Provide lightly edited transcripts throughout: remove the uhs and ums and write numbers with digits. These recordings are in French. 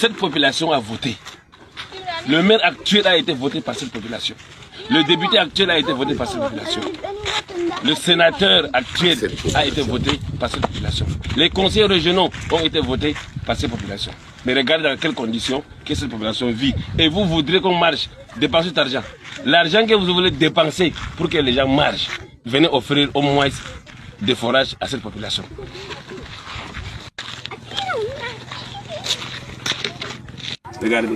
Cette population a voté. Le maire actuel a été voté par cette population. Le député actuel a été voté par cette population. Le sénateur actuel a été voté par cette population. Les conseillers régionaux ont été votés par cette population. Mais regardez dans quelles conditions que cette population vit. Et vous voudrez qu'on marche, dépenser cet argent. L'argent que vous voulez dépenser pour que les gens marchent, venez offrir au moins des forages à cette population. Regardez.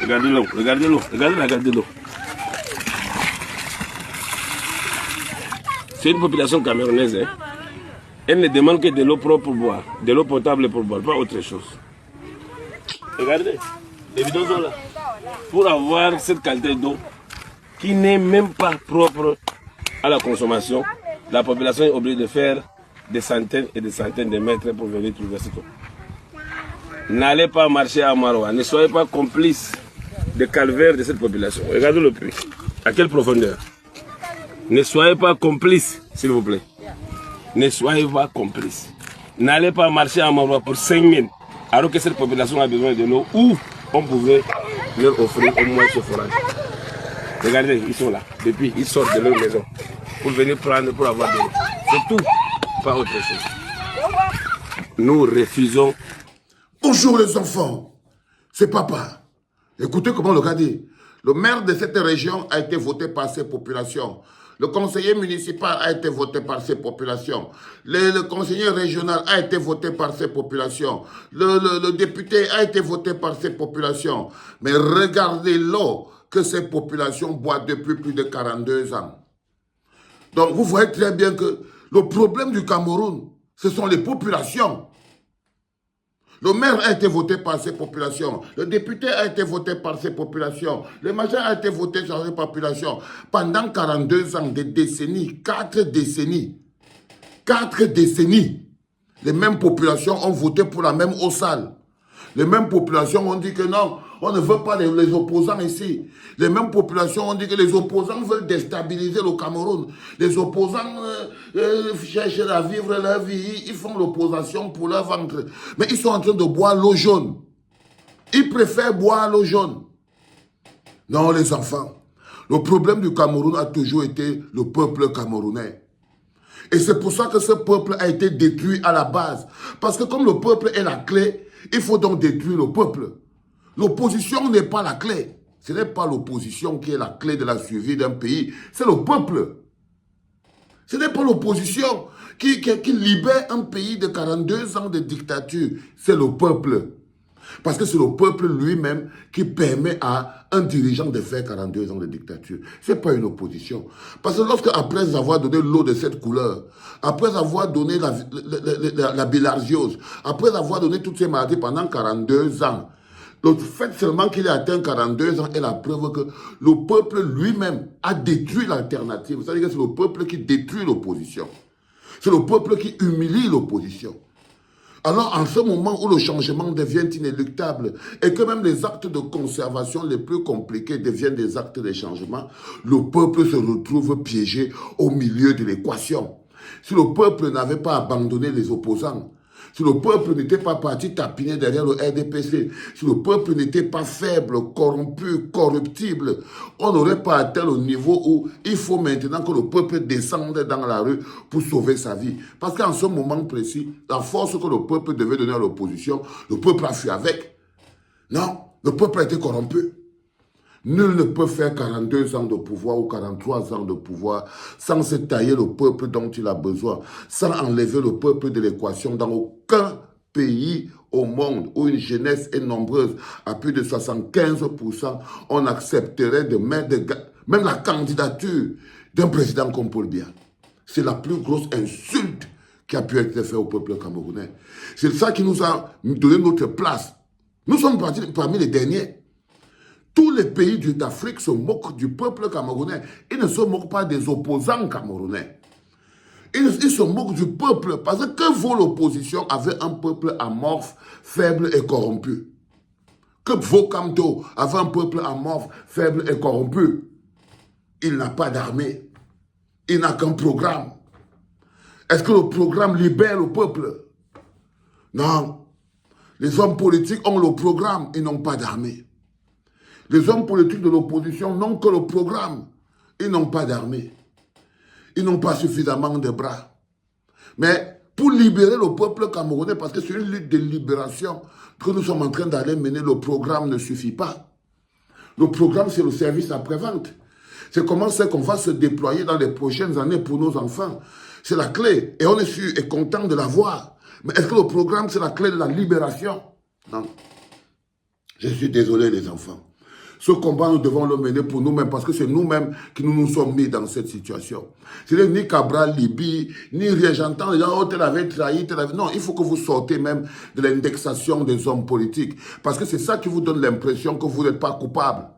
Regardez l'eau, regardez l'eau, regardez l'eau. C'est une population camerounaise. Hein. Elle ne demande que de l'eau propre pour boire, de l'eau potable pour boire, pas autre chose. Regardez, les bidons sont là. Pour avoir cette qualité d'eau qui n'est même pas propre à la consommation, la population est obligée de faire des centaines et des centaines de mètres pour venir trouver cette eau. N'allez pas marcher à Maroua, ne soyez pas complices des calvaires de cette population. Regardez le puits. À quelle profondeur? Ne soyez pas complices, s'il vous plaît. Ne soyez pas complices. N'allez pas marcher à Maroua pour 5 000, alors que cette population a besoin de l'eau, où on pouvait leur offrir au moins ce forage. Regardez, ils sont là. Depuis, ils sortent de leur maison pour venir prendre, pour avoir de l'eau. C'est tout, pas autre chose. Nous refusons. Bonjour les enfants, c'est papa. Écoutez comment le gars dit. Le maire de cette région a été voté par ses populations. Le conseiller municipal a été voté par ses populations. Le conseiller régional a été voté par ses populations. Le député a été voté par ses populations. Mais regardez l'eau que ces populations boivent depuis plus de 42 ans. Donc vous voyez très bien que le problème du Cameroun, ce sont les populations. Le maire a été voté par ses populations. Le député a été voté par ses populations. Le major a été voté par ses populations. Pendant 42 ans, des décennies, 4 décennies, les mêmes populations ont voté pour la même eau sale. Les mêmes populations ont dit que non, on ne veut pas les opposants ici. Les mêmes populations ont dit que les opposants veulent déstabiliser le Cameroun. Les opposants cherchent à vivre leur vie, ils font l'opposition pour leur ventre. Mais ils sont en train de boire l'eau jaune. Ils préfèrent boire l'eau jaune. Non, les enfants. Le problème du Cameroun a toujours été le peuple camerounais. Et c'est pour ça que ce peuple a été détruit à la base. Parce que comme le peuple est la clé, il faut donc détruire le peuple. L'opposition n'est pas la clé. Ce n'est pas l'opposition qui est la clé de la survie d'un pays. C'est le peuple. Ce n'est pas l'opposition qui libère un pays de 42 ans de dictature. C'est le peuple. Parce que c'est le peuple lui-même qui permet à un dirigeant de faire 42 ans de dictature. Ce n'est pas une opposition. Parce que lorsque, après avoir donné l'eau de cette couleur, après avoir donné la bilharziose, après avoir donné toutes ces maladies pendant 42 ans, le fait seulement qu'il ait atteint 42 ans est la preuve que le peuple lui-même a détruit l'alternative. C'est-à-dire que c'est le peuple qui détruit l'opposition. C'est le peuple qui humilie l'opposition. Alors, en ce moment où le changement devient inéluctable et que même les actes de conservation les plus compliqués deviennent des actes de changement, le peuple se retrouve piégé au milieu de l'équation. Si le peuple n'avait pas abandonné les opposants, si le peuple n'était pas parti tapiner derrière le RDPC, si le peuple n'était pas faible, corrompu, corruptible, on n'aurait pas atteint le niveau où il faut maintenant que le peuple descende dans la rue pour sauver sa vie. Parce qu'en ce moment précis, la force que le peuple devait donner à l'opposition, le peuple a fui avec. Non, le peuple a été corrompu. Nul ne peut faire 42 ans de pouvoir ou 43 ans de pouvoir sans se tailler le peuple dont il a besoin, sans enlever le peuple de l'équation. Dans aucun pays au monde où une jeunesse est nombreuse, à plus de 75%, on accepterait de mettre même la candidature d'un président comme Paul Biya. C'est la plus grosse insulte qui a pu être faite au peuple camerounais. C'est ça qui nous a donné notre place. Nous sommes parmi les derniers. Tous les pays d'Afrique se moquent du peuple camerounais. Ils ne se moquent pas des opposants camerounais. Ils se moquent du peuple. Parce que vaut l'opposition avec un peuple amorphe, faible et corrompu? Que vaut Kamto avec un peuple amorphe, faible et corrompu? Il n'a pas d'armée. Il n'a qu'un programme. Est-ce que le programme libère le peuple? Non. Les hommes politiques ont le programme, ils n'ont pas d'armée. Les hommes politiques de l'opposition n'ont que le programme, ils n'ont pas d'armée. Ils n'ont pas suffisamment de bras. Mais pour libérer le peuple camerounais, parce que c'est une lutte de libération que nous sommes en train d'aller mener, le programme ne suffit pas. Le programme, c'est le service après-vente. C'est comment c'est qu'on va se déployer dans les prochaines années pour nos enfants. C'est la clé. Et on est sûr et content de l'avoir. Mais est-ce que le programme, c'est la clé de la libération? Non. Je suis désolé, les enfants. Ce combat, nous devons le mener pour nous-mêmes, parce que c'est nous-mêmes qui nous sommes mis dans cette situation. Ce n'est ni Cabral, Libye, ni rien. J'entends les gens, oh, tel avait trahi, tel avait... Non, il faut que vous sortez même de l'indexation des hommes politiques. Parce que c'est ça qui vous donne l'impression que vous n'êtes pas coupable.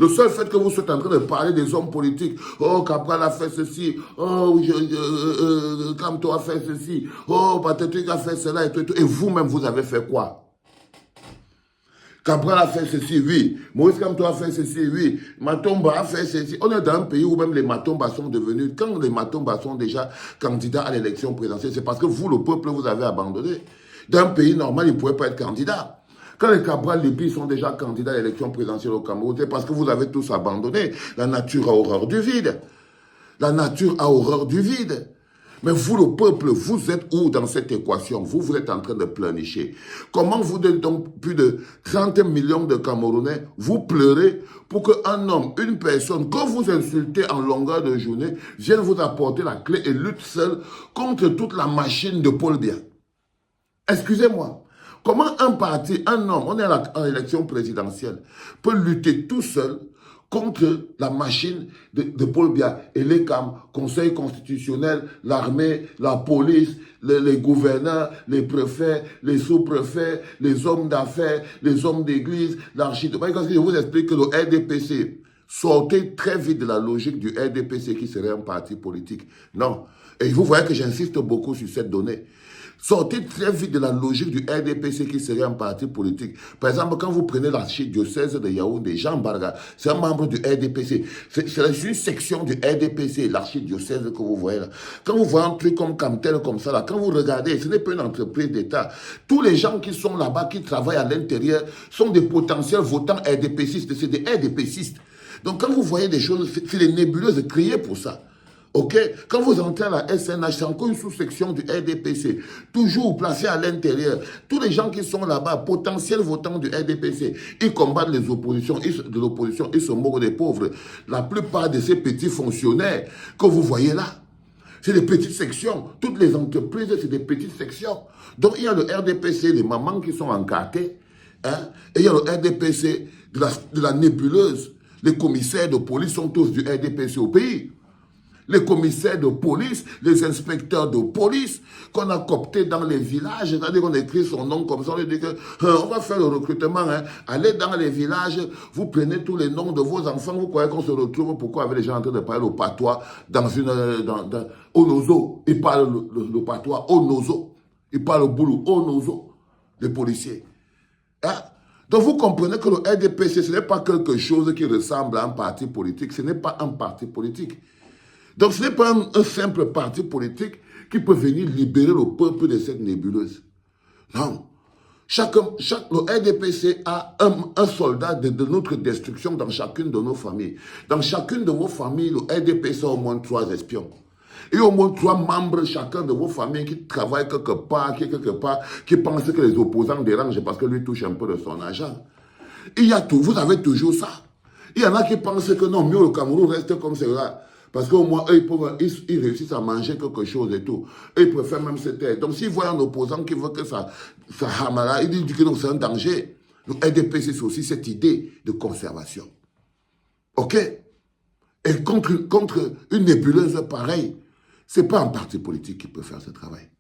Le seul fait que vous soyez en train de parler des hommes politiques, oh, Cabral a fait ceci, oh, Kamto a fait ceci, oh, Patetuik a fait cela, et vous-même, vous avez fait quoi? Cabral a fait ceci, oui. Maurice Kamto a fait ceci, oui. Matomba a fait ceci. On est dans un pays où même les Matomba sont devenus... Quand les Matomba sont déjà candidats à l'élection présidentielle, c'est parce que vous, le peuple, vous avez abandonné. Dans un pays normal, ils ne pouvaient pas être candidats. Quand les Cabral, les Libye sont déjà candidats à l'élection présidentielle au Cameroun, c'est parce que vous avez tous abandonné. La nature a horreur du vide. La nature a horreur du vide. Mais vous, le peuple, vous êtes où dans cette équation? Vous êtes en train de pleurnicher. Comment vous, donc plus de 30 millions de Camerounais, vous pleurez pour qu'un homme, une personne, que vous insultez en longueur de journée, vienne vous apporter la clé et lutte seul contre toute la machine de Paul Biya? Excusez-moi. Comment un parti, un homme, on est en élection présidentielle, peut lutter tout seul contre la machine de Paul Biya et les CAM, Conseil constitutionnel, l'armée, la police, les gouverneurs, les préfets, les sous-préfets, les hommes d'affaires, les hommes d'église, l'architecte. Je vous explique que le RDPC, sortez très vite de la logique du RDPC qui serait un parti politique. Non. Et vous voyez que j'insiste beaucoup sur cette donnée. Sortez très vite de la logique du RDPC qui serait un parti politique. Par exemple, quand vous prenez l'archidiocèse de Yaoundé, Jean Barga, c'est un membre du RDPC. C'est une section du RDPC, l'archidiocèse que vous voyez là. Quand vous voyez un truc comme Camtel, comme ça là, quand vous regardez, ce n'est pas une entreprise d'État. Tous les gens qui sont là-bas, qui travaillent à l'intérieur, sont des potentiels votants RDPCistes. C'est des RDPCistes. Donc quand vous voyez des choses, c'est des nébuleuses créées pour ça. Ok, quand vous entrez à la SNH, c'est encore une sous-section du RDPC, toujours placée à l'intérieur. Tous les gens qui sont là-bas, potentiels votants du RDPC, ils combattent les oppositions, de l'opposition, ils se moquent des pauvres. La plupart de ces petits fonctionnaires que vous voyez là, c'est des petites sections. Toutes les entreprises, c'est des petites sections. Donc il y a le RDPC, les mamans qui sont encartées, hein, et il y a le RDPC de la nébuleuse. Les commissaires de police sont tous du RDPC au pays. Les commissaires de police, les inspecteurs de police qu'on a cooptés dans les villages, c'est-à-dire qu'on écrit son nom comme ça, on dit que on va faire le recrutement, hein. Allez dans les villages, vous prenez tous les noms de vos enfants, vous croyez qu'on se retrouve, pourquoi avec les gens en train de parler le patois au Nozo, ils parlent le patois au Nozo, ils parlent le boulou au Nozo, les policiers. Hein? Donc vous comprenez que le RDPC, ce n'est pas quelque chose qui ressemble à un parti politique, ce n'est pas un parti politique. Donc ce n'est pas un simple parti politique qui peut venir libérer le peuple de cette nébuleuse. Non. Le RDPC a un soldat de notre destruction dans chacune de nos familles. Dans chacune de vos familles, le RDPC a au moins 3 espions. Et au moins 3 membres chacun de vos familles qui travaillent quelque part, qui pensent que les opposants dérangent parce que lui touche un peu de son argent. Il y a tout, vous avez toujours ça. Il y en a qui pensent que non, mieux le Cameroun reste comme cela. Parce qu'au moins, eux, ils réussissent à manger quelque chose et tout. Eux, ils préfèrent même se taire. Donc, s'ils voient un opposant qui veut que ça hamala, ils disent que non, c'est un danger. Le RDPC, c'est aussi cette idée de conservation. OK? Et contre une nébuleuse pareille, ce n'est pas un parti politique qui peut faire ce travail.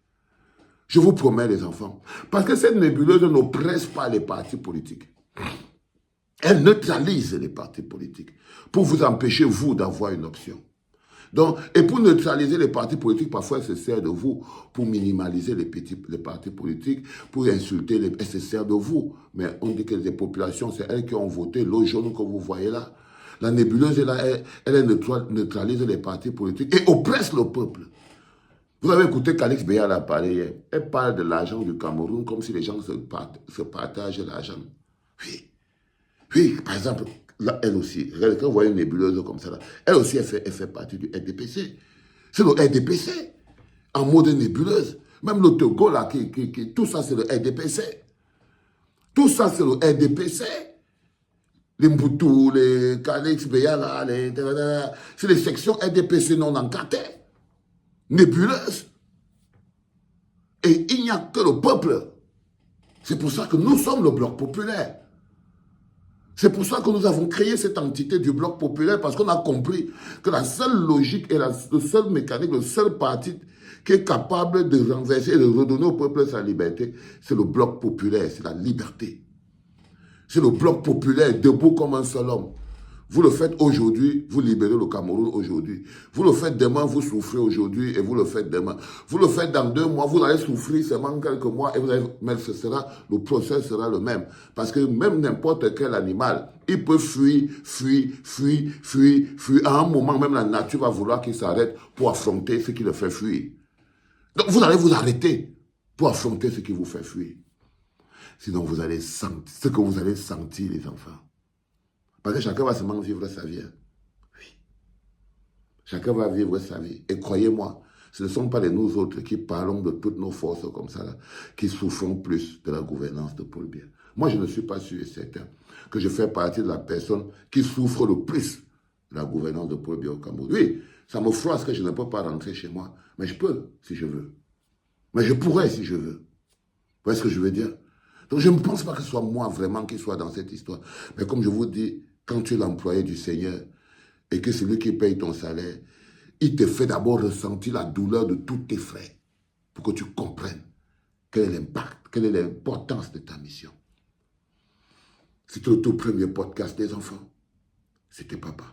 Je vous promets, les enfants. Parce que cette nébuleuse n'oppresse pas les partis politiques. Elle neutralise les partis politiques pour vous empêcher, vous, d'avoir une option. Donc, et pour neutraliser les partis politiques, parfois, elle se sert de vous pour minimaliser les partis politiques, pour insulter, elle se sert de vous. Mais on dit que les populations, c'est elles qui ont voté l'eau jaune que vous voyez là. La nébuleuse, elle neutralise les partis politiques et oppresse le peuple. Vous avez écouté Calix Béa la parler hier. Elle parle de l'argent du Cameroun comme si les gens se partagent l'argent. Oui. Oui, par exemple, là, elle aussi, quand vous voyez une nébuleuse comme ça, là, elle aussi, elle fait partie du RDPC. C'est le RDPC, en mode nébuleuse. Même le Togo, là, tout ça, c'est le RDPC. Tout ça, c'est le RDPC. Les Mboutou, les Calix, Béa, là, c'est les sections RDPC non encadrées, nébuleuses. Et il n'y a que le peuple. C'est pour ça que nous sommes le bloc populaire. C'est pour ça que nous avons créé cette entité du bloc populaire, parce qu'on a compris que la seule logique et le seul mécanisme, le seul parti qui est capable de renverser et de redonner au peuple sa liberté, c'est le bloc populaire, c'est la liberté. C'est le bloc populaire debout comme un seul homme. Vous le faites aujourd'hui, vous libérez le Cameroun aujourd'hui. Vous le faites demain, vous souffrez aujourd'hui et vous le faites demain. Vous le faites dans 2 mois, vous allez souffrir seulement quelques mois et vous allez, mais le procès sera le même. Parce que même n'importe quel animal, il peut fuir. À un moment, même la nature va vouloir qu'il s'arrête pour affronter ce qui le fait fuir. Donc vous allez vous arrêter pour affronter ce qui vous fait fuir. Sinon, vous allez sentir ce que vous allez sentir, les enfants. Parce que chacun va seulement vivre sa vie. Oui. Chacun va vivre sa vie. Et croyez-moi, ce ne sont pas les nous autres qui parlons de toutes nos forces comme ça, là, qui souffrons plus de la gouvernance de Paul Biya. Moi, je ne suis pas sûr et certain que je fais partie de la personne qui souffre le plus de la gouvernance de Paul Biya au Cameroun. Oui, ça me froisse que je ne peux pas rentrer chez moi. Mais je peux, si je veux. Mais je pourrais, si je veux. Vous voyez ce que je veux dire? Donc, je ne pense pas que ce soit moi vraiment qui soit dans cette histoire. Mais comme je vous dis, quand tu es l'employé du Seigneur et que c'est lui qui paye ton salaire, il te fait d'abord ressentir la douleur de tous tes frères pour que tu comprennes quel est l'impact, quelle est l'importance de ta mission. C'était le tout premier podcast des enfants. C'était papa.